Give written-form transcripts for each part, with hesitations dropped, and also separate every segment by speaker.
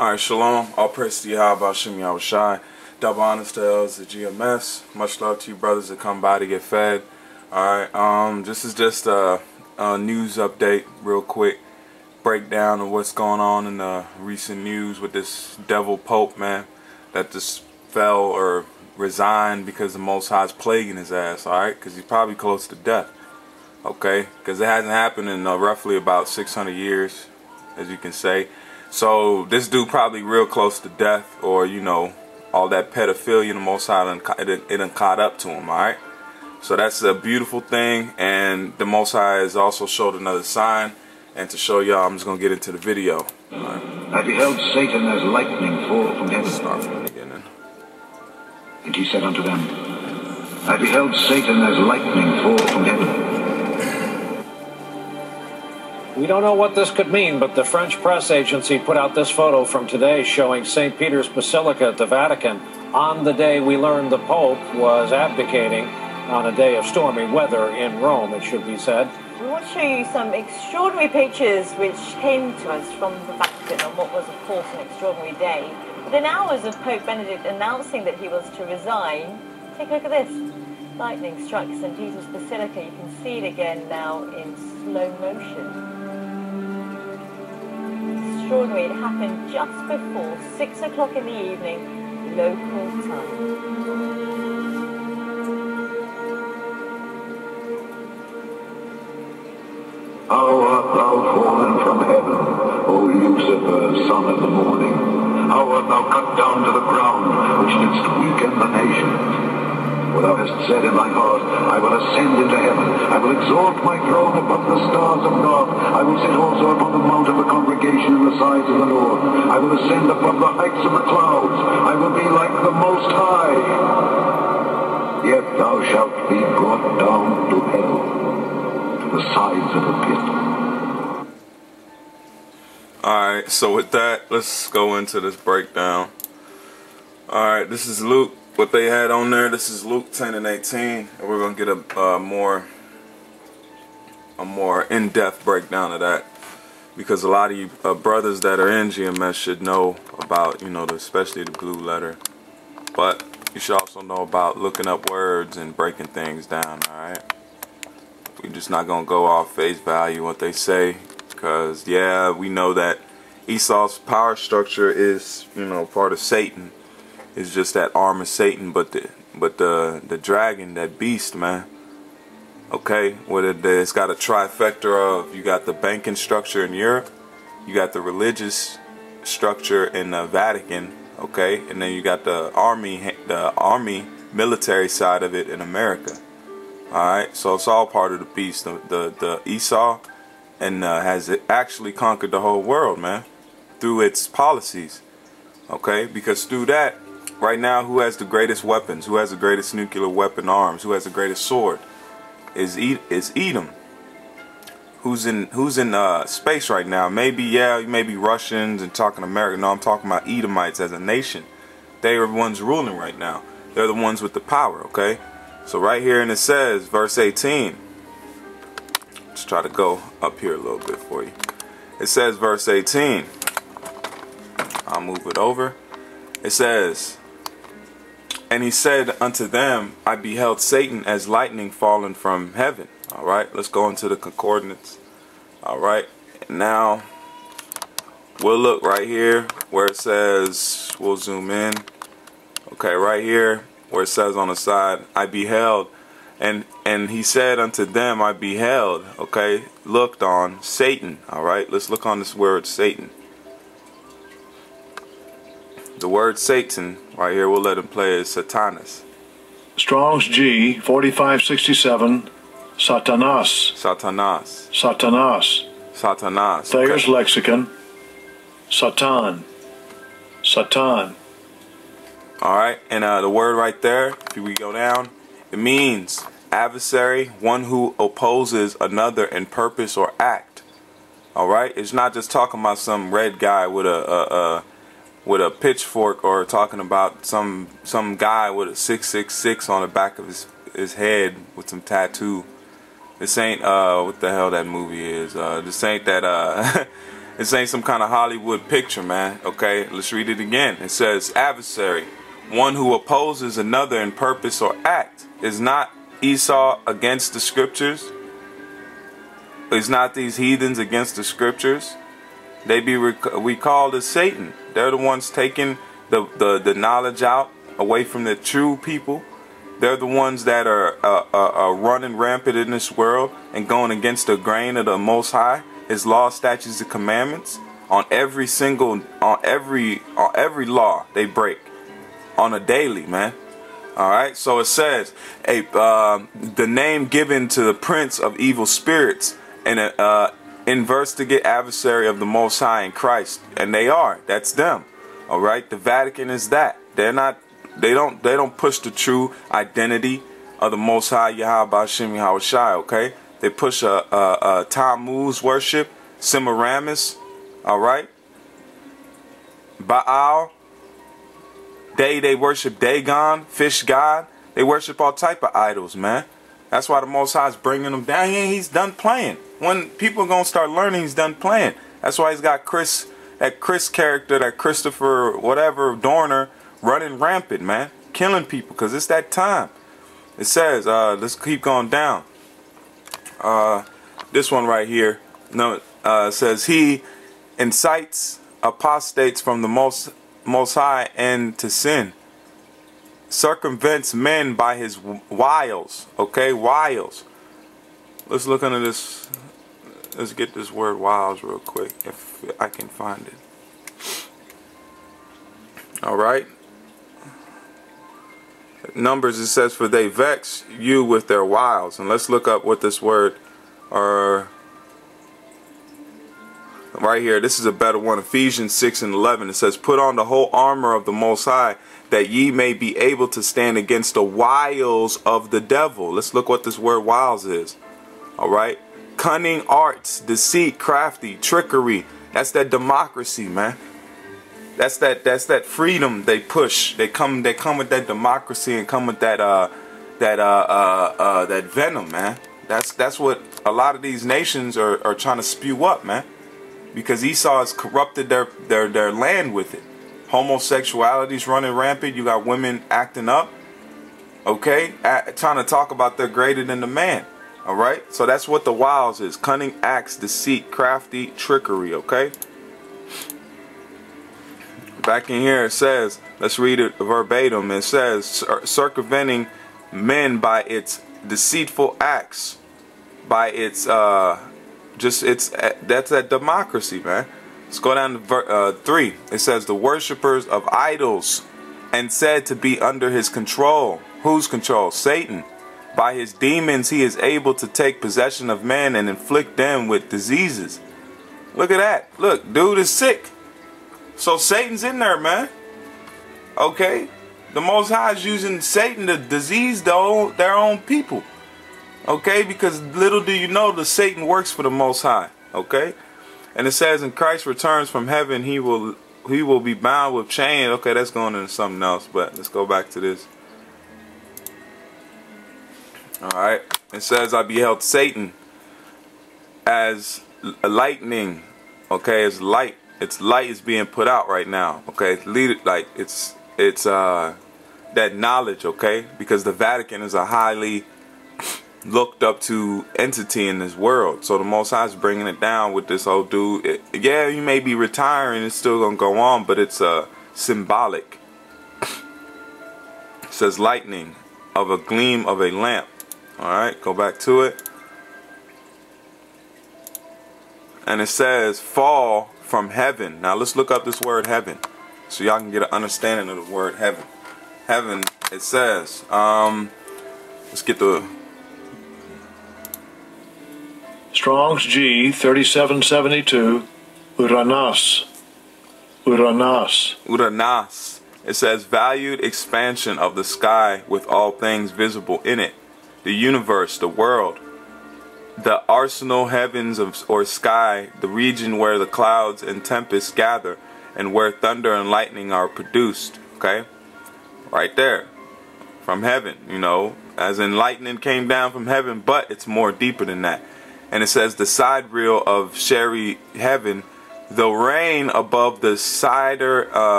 Speaker 1: Alright, shalom. All praise to Yahweh Shem Yahweh Shai. Double honors to Els, the GMS. Much love to you brothers that come by to get fed. Alright, this is just a news update, real quick. Breakdown of what's going on in the recent news with this devil pope, man. That just fell or resigned because the Most High is plaguing his ass, alright? Because he's probably close to death. Okay? Because it hasn't happened in roughly about 600 years, as you can say. So this dude probably real close to death, or you know, all that pedophilia, the Most High it done caught up to him. All right, so that's a beautiful thing, and the Most High has also showed another sign. And to show y'all, I'm just gonna get into the video. All right.
Speaker 2: I beheld Satan as lightning fall from heaven.
Speaker 1: Start from the beginning.
Speaker 2: And he said unto them, I beheld Satan as lightning fall from heaven.
Speaker 3: We don't know what this could mean, but the French press agency put out this photo from today showing St. Peter's Basilica at the Vatican on the day we learned the Pope was abdicating, on a day of stormy weather in Rome, it should be said.
Speaker 4: We want to show you some extraordinary pictures which came to us from the Vatican on what was, of course, an extraordinary day. Within hours of Pope Benedict announcing that he was to resign, take a look at this. Lightning struck St. Peter's Basilica. You can see it again now in slow motion. Extraordinary. It happened just before 6 o'clock in the evening, local time.
Speaker 2: How art thou fallen from heaven, O Lucifer, son of the morning? How art thou cut down to the ground, which didst weaken the nations? For thou hast said in thy heart, I will ascend into heaven. I will exalt my throne above the stars of God. I will sit also upon the mount of the congregation in the sides of the Lord. I will ascend above the heights of the clouds. I will be like the Most High. Yet thou shalt be brought down to hell, to the sides of the pit.
Speaker 1: Alright, so with that, let's go into this breakdown. Alright, this is Luke. What they had on there, this is Luke 10 and 18, and we're gonna get a more in-depth breakdown of that, because a lot of you brothers that are in GMS should know about, you know, especially the blue letter, but you should also know about looking up words and breaking things down. All right, we're just not gonna go off face value what they say, because yeah, we know that Esau's power structure is, you know, part of Satan. It's just that arm of Satan, but the dragon, that beast, man. Okay, it's got a trifecta of, you got the banking structure in Europe, you got the religious structure in the Vatican, okay, and then you got the army military side of it in America. All right, so it's all part of the beast, the Esau, and has actually conquered the whole world, man, through its policies. Okay, because through that. Right now, who has the greatest weapons? Who has the greatest nuclear weapon arms? Who has the greatest sword? Is Edom. Who's in space right now? Maybe, yeah, maybe Russians and talking America. No, I'm talking about Edomites as a nation. They are the ones ruling right now. They're the ones with the power, okay? So right here, and it says, verse 18. Let's try to go up here a little bit for you. It says, verse 18. I'll move it over. It says, and he said unto them, I beheld Satan as lightning fallen from heaven. All right, let's go into the concordance. All right, now we'll look right here where it says, we'll zoom in. Okay, right here where it says on the side, I beheld, and he said unto them, I beheld, okay, looked on Satan. All right, let's look on this word Satan. The word Satan, right here, we'll let him play, is Satanas.
Speaker 5: Strong's G, 4567, Satanas.
Speaker 1: Satanas.
Speaker 5: Satanas.
Speaker 1: Satanas.
Speaker 5: Thayer's
Speaker 1: Okay.
Speaker 5: lexicon, Satan. Satan.
Speaker 1: Alright, and the word right there, if we go down, it means adversary, one who opposes another in purpose or act. Alright, it's not just talking about some red guy with a pitchfork, or talking about some guy with a 666 on the back of his head with some tattoo. This ain't what the hell that movie is. This ain't that This ain't some kind of Hollywood picture, man. Okay, let's read it again. It says, adversary, one who opposes another in purpose or act. Is not Esau against the scriptures? Is not these heathens against the scriptures? They be recalled as Satan. They're the ones taking the knowledge out away from the true people. They're the ones that are running rampant in this world and going against the grain of the Most High, His law, statutes, and commandments. On every law they break on a daily, man. All right. So it says the name given to the prince of evil spirits, and in verse to get adversary of the Most High in Christ, and they are. That's them. All right. The Vatican is that. They're not. They don't push the true identity of the Most High Yahweh Ba'Shem Yahweh Shai, okay? They push a Tammuz worship, Semiramis, all right? Baal. They worship Dagon, fish god. They worship all type of idols, man. That's why the Most High is bringing them down. He's done playing. When people are going to start learning, he's done playing. That's why he's got that Chris character, that Christopher whatever Dorner, running rampant, man, killing people, because it's that time. It says, let's keep going down. This one right here, says he incites apostates from the most High and to sin, circumvents men by his wiles. Okay, wiles. Let's look into this. Let's get this word wiles real quick, if I can find it. All right. Numbers, it says, for they vex you with their wiles. And let's look up what this word, right here, this is a better one. Ephesians 6:11. It says, put on the whole armor of the Most High, that ye may be able to stand against the wiles of the devil. Let's look what this word wiles is. All right. Cunning arts, deceit, crafty, trickery. That's that democracy, man. That's that freedom they push. They come with that democracy and come with that venom, man. That's what a lot of these nations are trying to spew up, man. Because Esau has corrupted their land with it. Homosexuality's running rampant. You got women acting up. Okay, trying to talk about they're greater than the man. All right, so that's what the wiles is: cunning acts, deceit, crafty, trickery. Okay. Back in here it says, let's read it verbatim. It says, circumventing men by its deceitful acts, by its that's that democracy, man. Let's go down to 3. It says, the worshippers of idols, and said to be under his control. Whose control? Satan. By his demons he is able to take possession of men and inflict them with diseases. Look at that. Look, dude is sick. So Satan's in there, man. Okay? The Most High is using Satan to disease their own people. Okay? Because little do you know that Satan works for the Most High. Okay? And it says, in Christ returns from heaven, he will be bound with chains. Okay, that's going into something else, but let's go back to this. Alright. It says, I beheld Satan as lightning. Okay, as light. Its light is being put out right now. Okay, it's that knowledge. Okay, because the Vatican is a highly looked up to entity in this world. So the Most High is bringing it down with this old dude. Yeah, you may be retiring, it's still gonna go on, but it's symbolic. It says lightning of a gleam of a lamp. All right, go back to it, and it says fall from heaven. Now let's look up this word heaven, so y'all can get an understanding of the word heaven. Heaven, it says, let's get the
Speaker 5: Strong's G 3772, Uranos. Uranos.
Speaker 1: Uranos. It says valued expansion of the sky with all things visible in it, the universe, the world, the arsenal heavens or sky, the region where the clouds and tempests gather, and where thunder and lightning are produced. Okay, right there, from heaven, you know, as in lightning came down from heaven, but it's more deeper than that. And it says the sidereal of Sheri heaven, the reign above the sidereal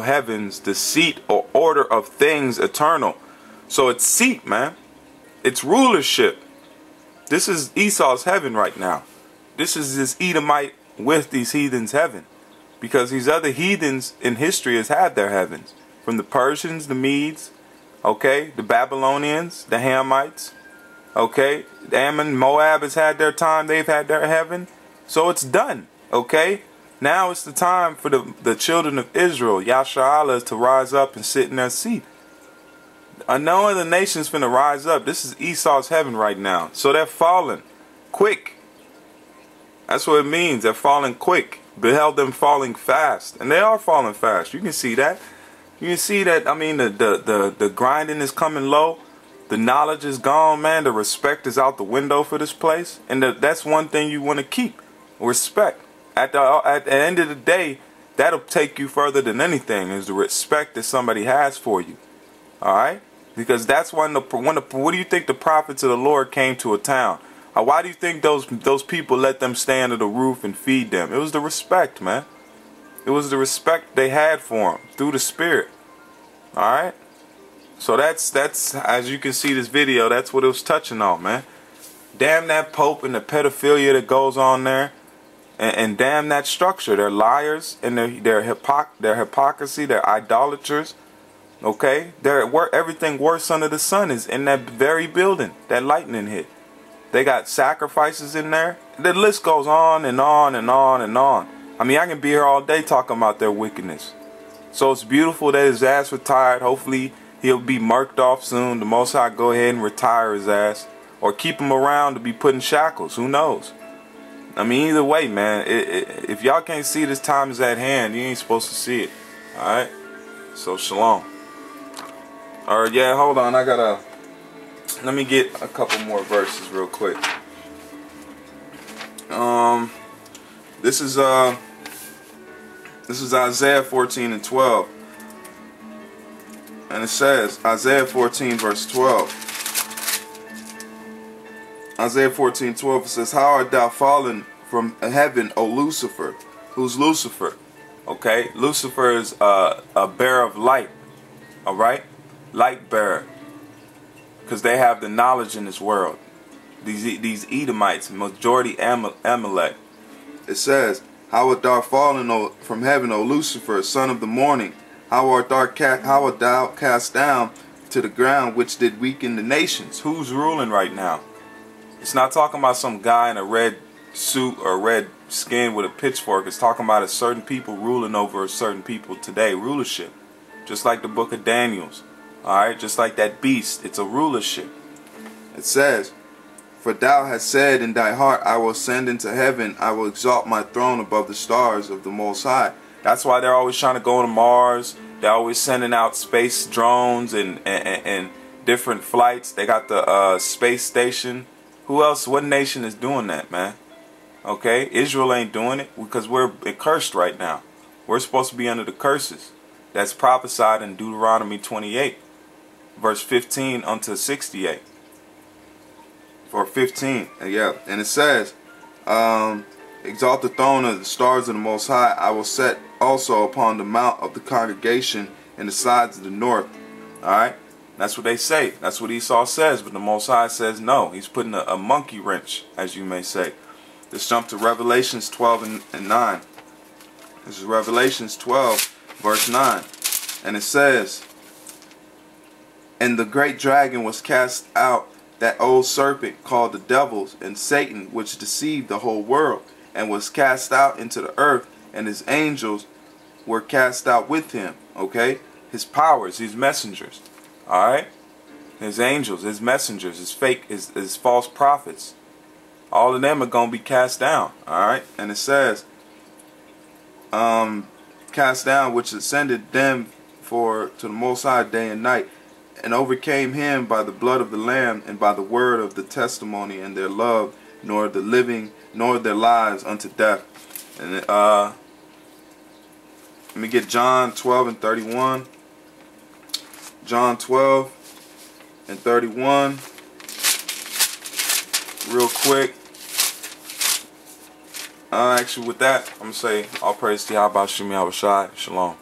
Speaker 1: heavens, the seat or order of things eternal. So it's seat, man. It's rulership. This is Esau's heaven right now. This is this Edomite with these heathens' heaven. Because these other heathens in history has had their heavens. From the Persians, the Medes, okay, the Babylonians, the Hamites, okay, Ammon, Moab has had their time, they've had their heaven. So it's done, okay? Now it's the time for the children of Israel, Yasharah's, to rise up and sit in their seat. No other nation's finna rise up. This is Esau's heaven right now. So they're falling quick. That's what it means. They're falling quick. Beheld them falling fast. And they are falling fast. You can see that. You can see that, I mean, the grinding is coming low. The knowledge is gone, man. The respect is out the window for this place. And that's one thing you want to keep. Respect. At the end of the day, that'll take you further than anything, is the respect that somebody has for you. Alright? Because that's when what do you think the prophets of the Lord came to a town? Why do you think those people let them stay under the roof and feed them? It was the respect, man. It was the respect they had for them through the Spirit. Alright? So that's as you can see this video, that's what it was touching on, man. Damn that Pope and the pedophilia that goes on there. And damn that structure. They're liars and their hypocrisy, they're idolaters. Okay? Everything worse under the sun is in that very building that lightning hit. They got sacrifices in there. The list goes on and on and on and on. I mean, I can be here all day talking about their wickedness. So it's beautiful that his ass retired. Hopefully he'll be marked off soon. The Most High go ahead and retire his ass. Or keep him around to be put in shackles. Who knows? I mean, either way, man. If y'all can't see this time is at hand, you ain't supposed to see it. Alright? So, shalom. Alright, yeah, hold on. Let me get a couple more verses real quick. This is Isaiah 14:12. And it says, Isaiah 14 verse 12. Isaiah 14:12, it says, how art thou fallen from heaven, O Lucifer? Who's Lucifer? Okay, Lucifer is a bearer of light. Alright? Light bearer. Because they have the knowledge in this world. These Edomites, majority Amalek. It says, how art thou fallen from heaven, O Lucifer, son of the morning? How art thou cast down to the ground, which did weaken the nations? Who's ruling right now? It's not talking about some guy in a red suit or red skin with a pitchfork. It's talking about a certain people ruling over a certain people today. Rulership. Just like the book of Daniel's. Alright, just like that beast, it's a rulership. It says, for thou hast said in thy heart, I will ascend into heaven, I will exalt my throne above the stars of the Most High. That's why they're always trying to go to Mars. They're always sending out space drones and different flights. They got the space station. Who else, what nation is doing that, man? Okay, Israel ain't doing it because we're cursed right now. We're supposed to be under the curses. That's prophesied in Deuteronomy 28. Verse 15 unto 68. For 15, yeah, and it says, exalt the throne of the stars of the Most High. I will set also upon the mount of the congregation in the sides of the north. Alright, that's what they say. That's what Esau says, but the Most High says no. He's putting a monkey wrench, as you may say. Let's jump to Revelations 12 and 9. This is Revelations 12, verse 9. And it says, and the great dragon was cast out, that old serpent called the devil and Satan, which deceived the whole world, and was cast out into the earth, and his angels were cast out with him. Okay? His powers, his messengers. Alright? His angels, his messengers, his false prophets. All of them are going to be cast down. Alright? And it says, cast down, which ascended them to the Most High day and night, and overcame him by the blood of the Lamb and by the word of the testimony and their love, nor the living, nor their lives unto death. And let me get John 12 and 31. John 12 and 31. Real quick. Actually, with that, I'm going to say all praise to Yahweh Shemi Abishai. Shalom.